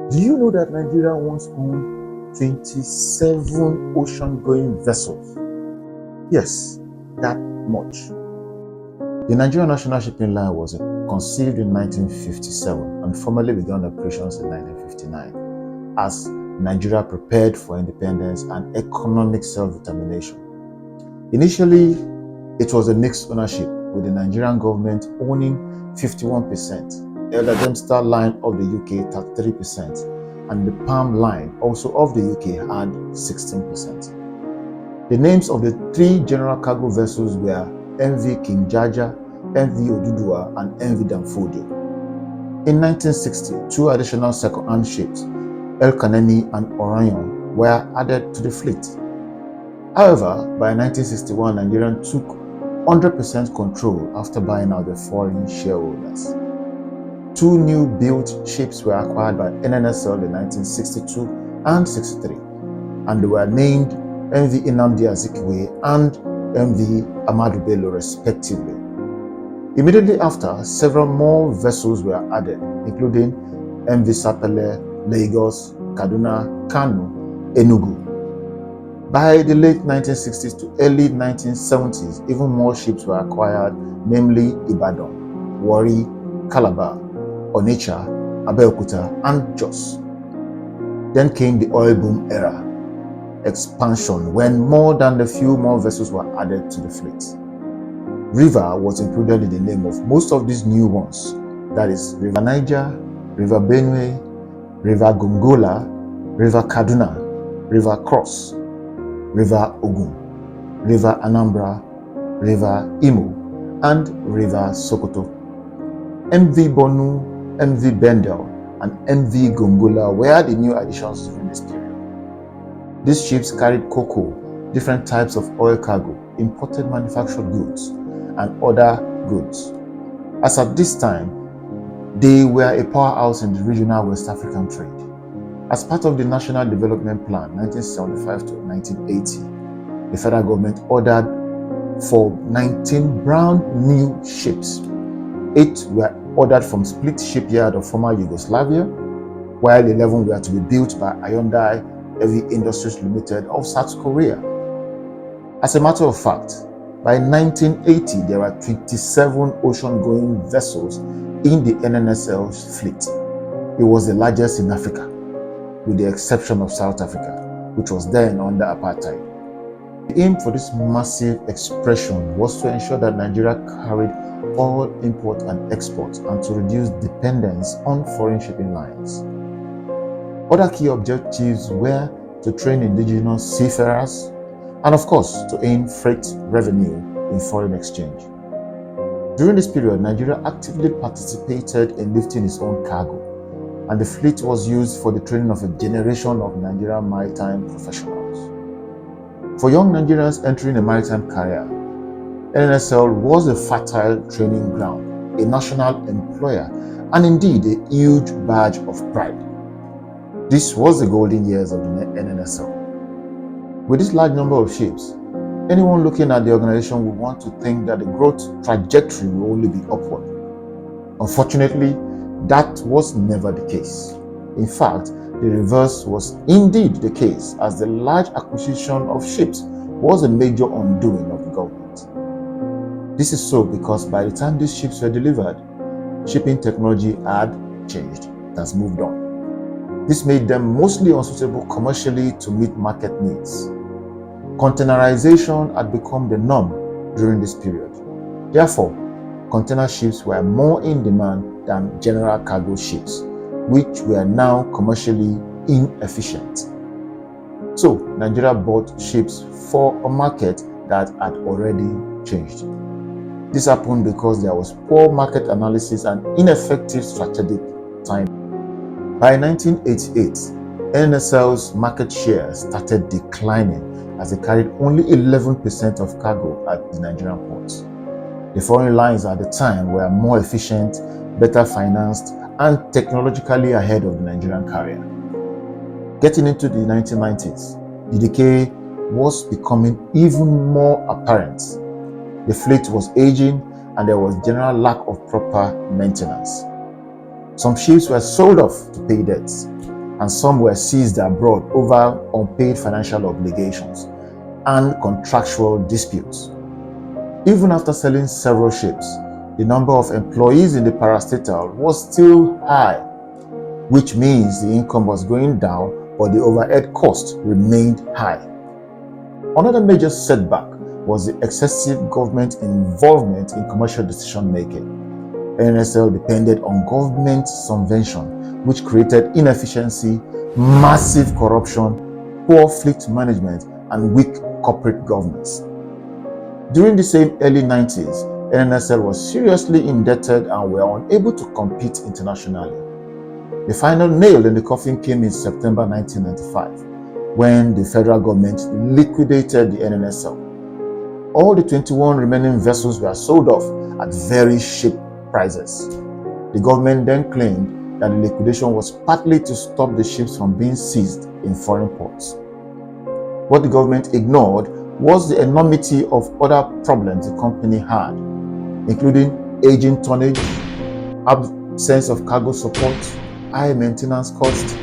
Do you know that Nigeria once owned 27 ocean-going vessels? Yes, that much. The Nigerian National Shipping Line was conceived in 1957 and formally began operations in 1959 as Nigeria prepared for independence and economic self-determination. Initially, it was a mixed ownership, with the Nigerian government owning 51%, the Dempster Line of the UK 33%, and the Palm Line, also of the UK, had 16%. The names of the three general cargo vessels were MV King Jaja, MV Oduduwa, and MV Damfodio. In 1960, two additional second-hand ships, El Kanemi and Orion, were added to the fleet. However, by 1961, Nigeria took 100% control after buying out the foreign shareholders. Two new built ships were acquired by NNSL in 1962 and 63, and they were named MV Nnamdi Azikiwe and MV Ahmadu Bello respectively. Immediately after, several more vessels were added, including MV Sapele, Lagos, Kaduna, Kano, Enugu. By the late 1960s to early 1970s, even more ships were acquired, namely Ibadan, Warri, Calabar, Onitsha, Abeokuta, and Jos. Then came the oil boom era, expansion, when more than a few more vessels were added to the fleet. River was included in the name of most of these new ones, that is River Niger, River Benue, River Gongola, River Kaduna, River Cross, River Ogun, River Anambra, River Imo, and River Sokoto. MV Bonu, MV Bendel, and MV Gongola were the new additions during this period. These ships carried cocoa, different types of oil cargo, imported manufactured goods, and other goods. As at this time, they were a powerhouse in the regional West African trade. As part of the National Development Plan 1975 to 1980, the federal government ordered for 19 brand new ships. 8 were ordered from Split Shipyard of former Yugoslavia, while 11 were to be built by Hyundai Heavy Industries Limited of South Korea. As a matter of fact, by 1980, there were 27 ocean-going vessels in the NNSL fleet. It was the largest in Africa, with the exception of South Africa, which was then under apartheid. The aim for this massive expression was to ensure that Nigeria carried all import and export and to reduce dependence on foreign shipping lines. Other key objectives were to train indigenous seafarers and, of course, to earn freight revenue in foreign exchange. During this period, Nigeria actively participated in lifting its own cargo, and the fleet was used for the training of a generation of Nigerian maritime professionals. For young Nigerians entering a maritime career, NNSL was a fertile training ground, a national employer, and indeed a huge badge of pride. This was the golden years of the NNSL. With this large number of ships, anyone looking at the organization would want to think that the growth trajectory will only be upward. Unfortunately, that was never the case. In fact, the reverse was indeed the case, as the large acquisition of ships was a major undoing of the government. This is so because by the time these ships were delivered, shipping technology had changed, it has moved on. This made them mostly unsuitable commercially to meet market needs. Containerization had become the norm during this period. Therefore, container ships were more in demand than general cargo ships, which were now commercially inefficient. So, Nigeria bought ships for a market that had already changed. This happened because there was poor market analysis and ineffective strategic timing. By 1988, NNSL's market share started declining as they carried only 11% of cargo at the Nigerian ports. The foreign lines at the time were more efficient, better financed, and technologically ahead of the Nigerian carrier. Getting into the 1990s, the decay was becoming even more apparent. The fleet was aging and there was general lack of proper maintenance. Some ships were sold off to pay debts. and some were seized abroad over unpaid financial obligations and contractual disputes. Even after selling several ships, the number of employees in the parastatal was still high, which means the income was going down, but the overhead cost remained high. Another major setback was the excessive government involvement in commercial decision-making. NNSL depended on government subvention, which created inefficiency, massive corruption, poor fleet management, and weak corporate governance. During the same early 90s, NNSL was seriously indebted and were unable to compete internationally. The final nail in the coffin came in September 1995, when the federal government liquidated the NNSL. All the 21 remaining vessels were sold off at very cheap prices. The government then claimed that the liquidation was partly to stop the ships from being seized in foreign ports. What the government ignored was the enormity of other problems the company had, including aging tonnage, absence of cargo support, high maintenance costs,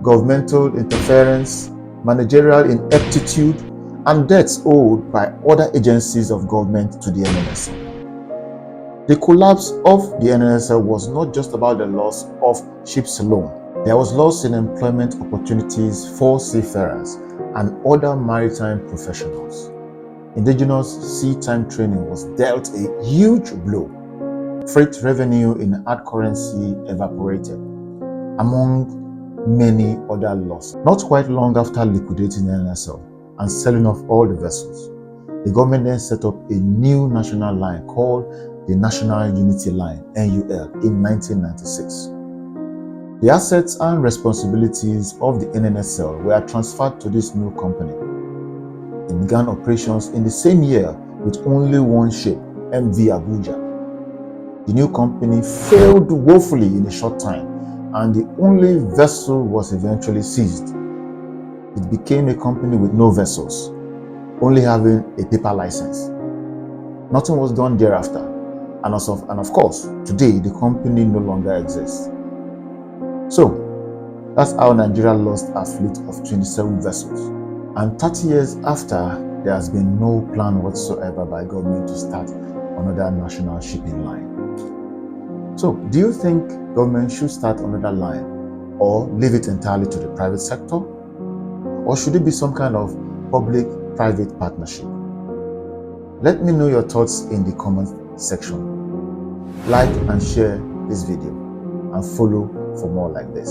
governmental interference, managerial ineptitude, and debts owed by other agencies of government to the NNSL. The collapse of the NNSL was not just about the loss of ships alone. There was loss in employment opportunities for seafarers and other maritime professionals. Indigenous sea time training was dealt a huge blow. Freight revenue in hard currency evaporated, among many other losses. Not quite long after liquidating the NNSL and selling off all the vessels, the government then set up a new national line called the National Unity Line, NUL, in 1996. The assets and responsibilities of the NNSL were transferred to this new company. It began operations in the same year with only one ship, MV Abuja. The new company failed woefully in a short time, and the only vessel was eventually seized. It became a company with no vessels, only having a paper license. Nothing was done thereafter, and of course, today the company no longer exists. So, that's how Nigeria lost a fleet of 27 vessels. And 30 years after, there has been no plan whatsoever by government to start another national shipping line. So, do you think government should start another line or leave it entirely to the private sector? Or should it be some kind of public-private partnership? Let me know your thoughts in the comment section. Like and share this video and follow for more like this.